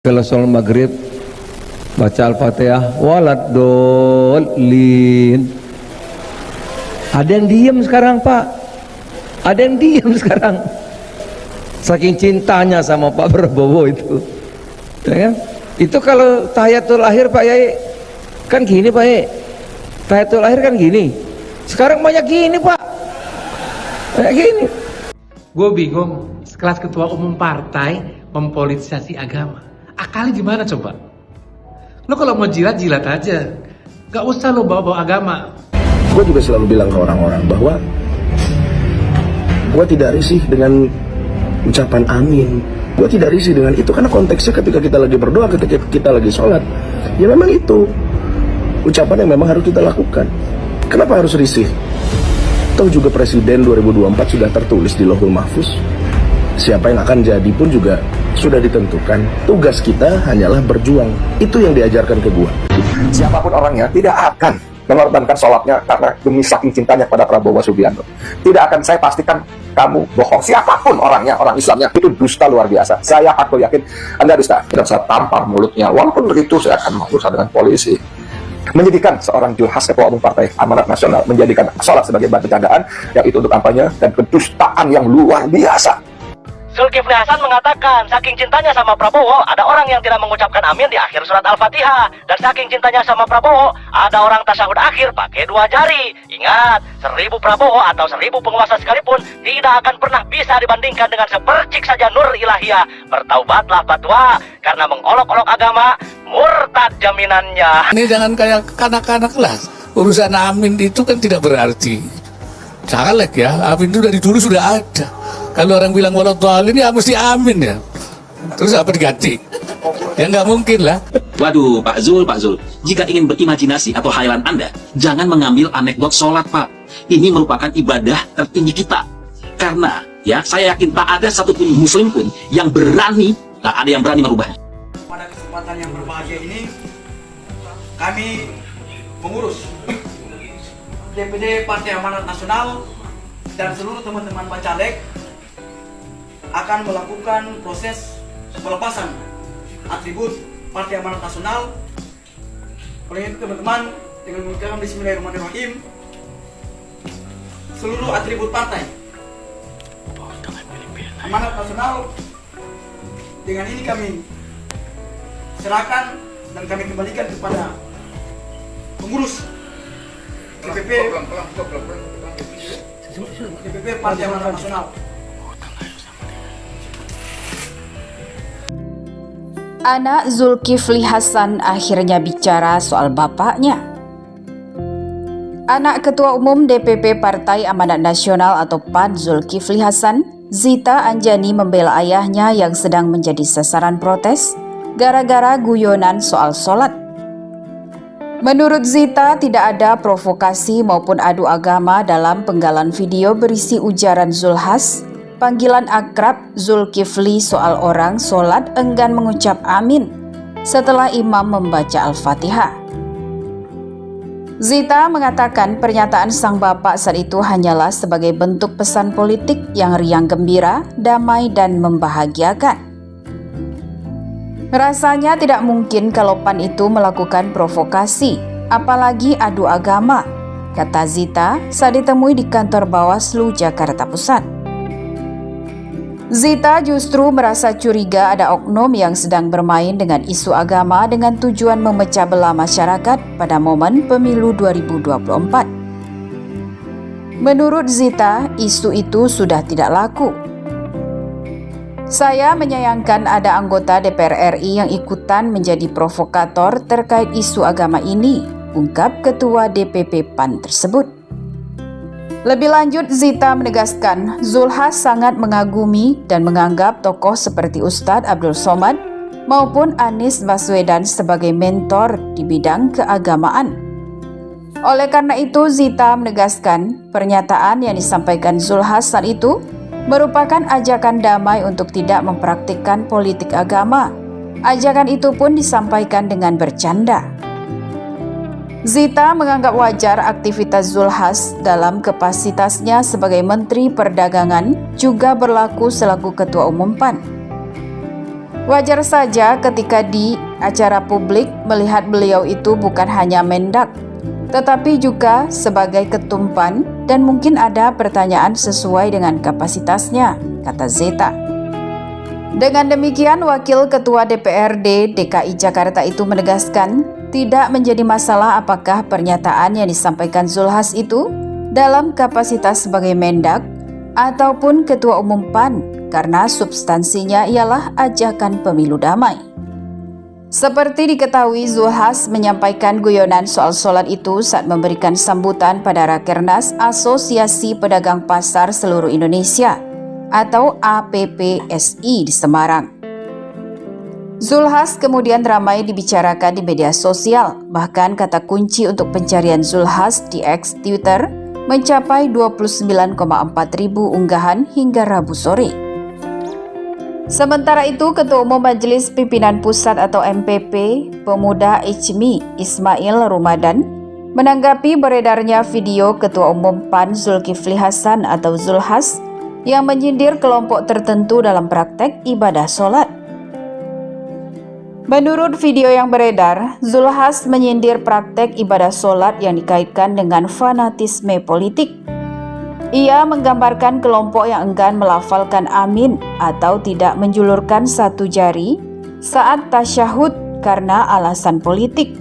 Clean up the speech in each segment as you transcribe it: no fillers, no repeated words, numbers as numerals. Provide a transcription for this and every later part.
Kalau sholat maghrib baca al-fatihah waladolin. Ada yang diem sekarang Pak, ada yang diem sekarang saking cintanya sama Pak Prabowo itu, ya kan? Itu kalau tahiyatul akhir Pak Yai kan gini Pak Yai, tahiyatul akhir kan gini. Sekarang banyak gini Pak, banyak gini. Gue bingung, sekelas ketua umum partai mempolitisasi agama. Akalnya gimana coba? Lo kalau mau jilat, jilat aja. Gak usah lo bawa-bawa agama. Gue juga selalu bilang ke orang-orang bahwa gue tidak risih dengan ucapan amin. Gue tidak risih dengan itu karena konteksnya ketika kita lagi berdoa, ketika kita lagi sholat, ya memang itu ucapan yang memang harus kita lakukan. Kenapa harus risih? Tahu juga Presiden 2024 sudah tertulis di Lauhul Mahfuz. Siapa yang akan jadi pun juga sudah ditentukan. Tugas kita hanyalah berjuang. Itu yang diajarkan ke gua. Siapapun orangnya tidak akan mengorbankan sholatnya karena demi saking cintanya pada Prabowo Subianto. Tidak akan, saya pastikan kamu bohong. Siapapun orangnya, orang Islamnya, itu dusta luar biasa. Saya aku yakin Anda dusta. Dan saya tampar mulutnya. Walaupun begitu saya akan berusaha dengan polisi. Menjadikan seorang Zulhas Ketua Umum Partai Amanat Nasional menjadikan sholat sebagai bahan bercandaan yang itu untuk kampanye dan kedustaan yang luar biasa. Zulkifli Hasan mengatakan saking cintanya sama Prabowo, ada orang yang tidak mengucapkan amin di akhir surat Al-Fatihah. Dan saking cintanya sama Prabowo, ada orang tasyahud akhir pakai 2 jari. Ingat, 1000 Prabowo atau 1000 penguasa sekalipun tidak akan pernah bisa dibandingkan dengan sepercik saja nur ilahiyah. Bertaubatlah fatwa, karena mengolok-olok agama, murtad jaminannya. Ini jangan kayak kanak-kanak lah. Urusan amin itu kan tidak berarti caleg ya. Amin itu dari dulu sudah ada. Kalau orang bilang waladhdallin ya mesti amin ya. Terus apa diganti? Ya nggak mungkin lah. Waduh, Pak Zul. Jika ingin berimajinasi atau khayalan Anda, jangan mengambil anekdot sholat, Pak. Ini merupakan ibadah tertinggi kita. Karena, ya, saya yakin tak ada satupun muslim pun yang berani, tak ada yang berani merubahnya. Pada kesempatan yang berbahagia ini, kami mengurus DPD Partai Amanat Nasional dan seluruh teman-teman Bacalek akan melakukan proses pelepasan atribut Partai Amanat Nasional. Oleh itu teman-teman, dengan mengucapkan Bismillahirrahmanirrahim, seluruh atribut partai Amanat Nasional dengan ini kami serahkan dan kami kembalikan kepada pengurus DPP Partai Amanat Nasional. Anak Zulkifli Hasan akhirnya bicara soal bapaknya. Anak Ketua Umum DPP Partai Amanat Nasional atau PAN Zulkifli Hasan, Zita Anjani membela ayahnya yang sedang menjadi sasaran protes gara-gara guyonan soal sholat. Menurut Zita, tidak ada provokasi maupun adu agama dalam penggalan video berisi ujaran Zulhas. Panggilan akrab Zulkifli soal orang sholat enggan mengucap amin setelah imam membaca Al-Fatihah. Zita mengatakan pernyataan sang bapak saat itu hanyalah sebagai bentuk pesan politik yang riang gembira, damai dan membahagiakan. Rasanya tidak mungkin kalau PAN itu melakukan provokasi, apalagi adu agama, kata Zita saat ditemui di kantor Bawaslu Jakarta Pusat. Zita justru merasa curiga ada oknum yang sedang bermain dengan isu agama dengan tujuan memecah belah masyarakat pada momen pemilu 2024. Menurut Zita, isu itu sudah tidak laku. Saya menyayangkan ada anggota DPR RI yang ikutan menjadi provokator terkait isu agama ini, ungkap Ketua DPP PAN tersebut. Lebih lanjut, Zita menegaskan Zulhas sangat mengagumi dan menganggap tokoh seperti Ustadz Abdul Somad maupun Anies Baswedan sebagai mentor di bidang keagamaan. Oleh karena itu, Zita menegaskan pernyataan yang disampaikan Zulhas saat itu merupakan ajakan damai untuk tidak mempraktikkan politik agama. Ajakan itu pun disampaikan dengan bercanda. Zita menganggap wajar aktivitas Zulhas dalam kapasitasnya sebagai Menteri Perdagangan juga berlaku selaku Ketua Umum PAN. Wajar saja ketika di acara publik melihat beliau itu bukan hanya Mendak, tetapi juga sebagai ketumpan dan mungkin ada pertanyaan sesuai dengan kapasitasnya, kata Zeta. Dengan demikian, Wakil Ketua DPRD DKI Jakarta itu menegaskan tidak menjadi masalah apakah pernyataan yang disampaikan Zulhas itu dalam kapasitas sebagai Mendak ataupun Ketua Umum PAN karena substansinya ialah ajakan pemilu damai. Seperti diketahui, Zulhas menyampaikan guyonan soal sholat itu saat memberikan sambutan pada Rakernas Asosiasi Pedagang Pasar Seluruh Indonesia atau APPSI di Semarang. Zulhas kemudian ramai dibicarakan di media sosial, bahkan kata kunci untuk pencarian Zulhas di X Twitter mencapai 29,4 ribu unggahan hingga Rabu sore. Sementara itu, Ketua Umum Majelis Pimpinan Pusat atau MPP Pemuda ICMI Ismail Rumadan menanggapi beredarnya video Ketua Umum PAN Zulkifli Hasan atau Zulhas yang menyindir kelompok tertentu dalam praktek ibadah sholat. Menurut video yang beredar, Zulhas menyindir praktek ibadah sholat yang dikaitkan dengan fanatisme politik. Ia menggambarkan kelompok yang enggan melafalkan amin atau tidak menjulurkan satu jari saat tasyahud karena alasan politik.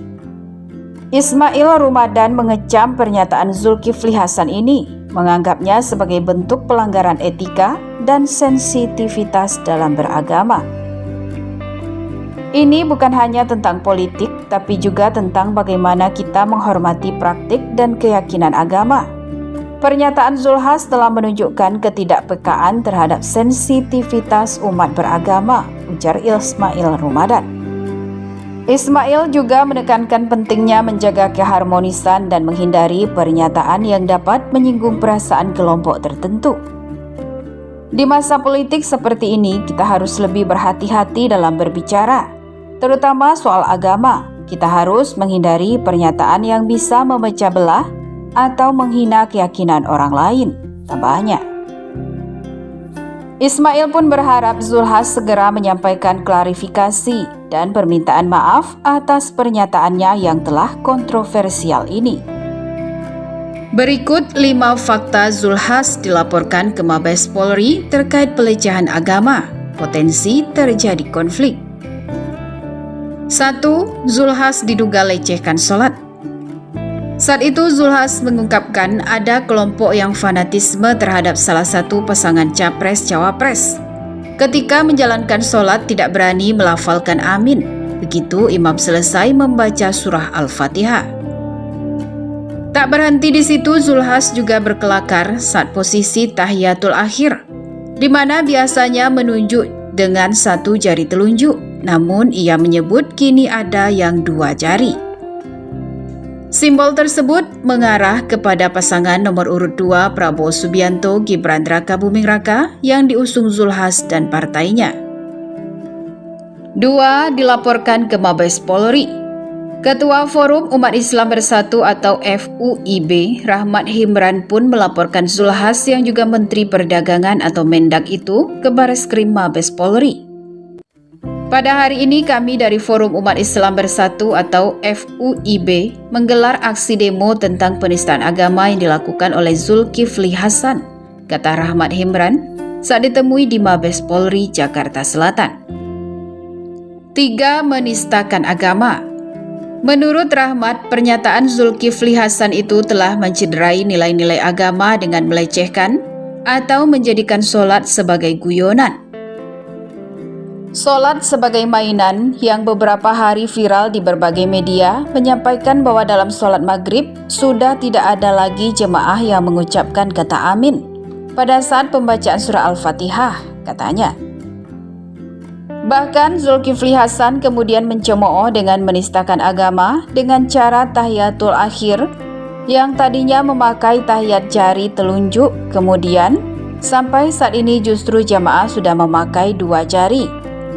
Ismail Rumadan mengecam pernyataan Zulkifli Hasan ini, menganggapnya sebagai bentuk pelanggaran etika dan sensitivitas dalam beragama. Ini bukan hanya tentang politik, tapi juga tentang bagaimana kita menghormati praktik dan keyakinan agama. Pernyataan Zulhas telah menunjukkan ketidakpekaan terhadap sensitivitas umat beragama, ujar Ismail Rumadan. Ismail juga menekankan pentingnya menjaga keharmonisan dan menghindari pernyataan yang dapat menyinggung perasaan kelompok tertentu. Di masa politik seperti ini, kita harus lebih berhati-hati dalam berbicara, terutama soal agama. Kita harus menghindari pernyataan yang bisa memecah belah atau menghina keyakinan orang lain, tambahnya. Ismail pun berharap Zulhas segera menyampaikan klarifikasi dan permintaan maaf atas pernyataannya yang telah kontroversial ini. Berikut 5 fakta Zulhas dilaporkan ke Mabes Polri terkait pelecehan agama, potensi terjadi konflik. 1. Zulhas diduga lecehkan sholat. Saat itu Zulhas mengungkapkan ada kelompok yang fanatisme terhadap salah satu pasangan capres-cawapres. Ketika menjalankan sholat tidak berani melafalkan amin, begitu imam selesai membaca surah Al-Fatihah. Tak berhenti di situ, Zulhas juga berkelakar saat posisi tahiyatul akhir, di mana biasanya menunjuk dengan satu jari telunjuk, namun ia menyebut kini ada yang 2 jari. Simbol tersebut mengarah kepada pasangan nomor urut 2 Prabowo Subianto Gibran Rakabuming Raka yang diusung Zulhas dan partainya. 2. Dilaporkan ke Mabes Polri. Ketua Forum Umat Islam Bersatu atau FUIB Rahmat Himran pun melaporkan Zulhas yang juga Menteri Perdagangan atau Mendak itu ke Bareskrim Mabes Polri. Pada hari ini kami dari Forum Umat Islam Bersatu atau FUIB menggelar aksi demo tentang penistaan agama yang dilakukan oleh Zulkifli Hasan, kata Rahmat Himran saat ditemui di Mabes Polri, Jakarta Selatan. 3. Menistakan agama. Menurut Rahmat, pernyataan Zulkifli Hasan itu telah mencederai nilai-nilai agama dengan melecehkan atau menjadikan sholat sebagai guyonan. Sholat sebagai mainan yang beberapa hari viral di berbagai media menyampaikan bahwa dalam sholat maghrib sudah tidak ada lagi jemaah yang mengucapkan kata amin pada saat pembacaan surah Al-Fatihah, katanya. Bahkan Zulkifli Hasan kemudian mencemooh dengan menistakan agama dengan cara tahiyatul akhir yang tadinya memakai tahiyat jari telunjuk, kemudian sampai saat ini justru jamaah sudah memakai 2 jari.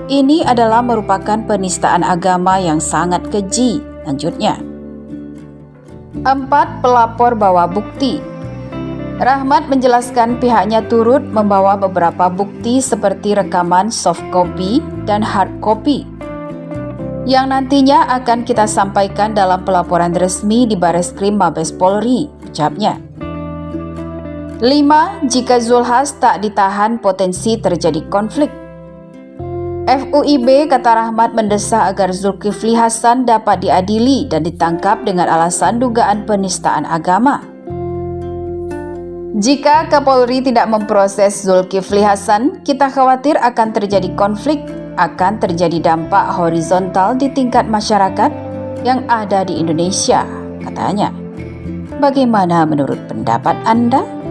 Ini adalah merupakan penistaan agama yang sangat keji, lanjutnya. 4. Pelapor bawa bukti. Rahmat menjelaskan pihaknya turut membawa beberapa bukti seperti rekaman soft copy dan hard copy yang nantinya akan kita sampaikan dalam pelaporan resmi di Bareskrim Mabes Polri, ucapnya. 5. Jika Zulhas tak ditahan, potensi terjadi konflik. FUIB, kata Rahmat, mendesak agar Zulkifli Hasan dapat diadili dan ditangkap dengan alasan dugaan penistaan agama. Jika Kapolri tidak memproses Zulkifli Hasan, kita khawatir akan terjadi konflik, akan terjadi dampak horizontal di tingkat masyarakat yang ada di Indonesia, katanya. Bagaimana menurut pendapat Anda?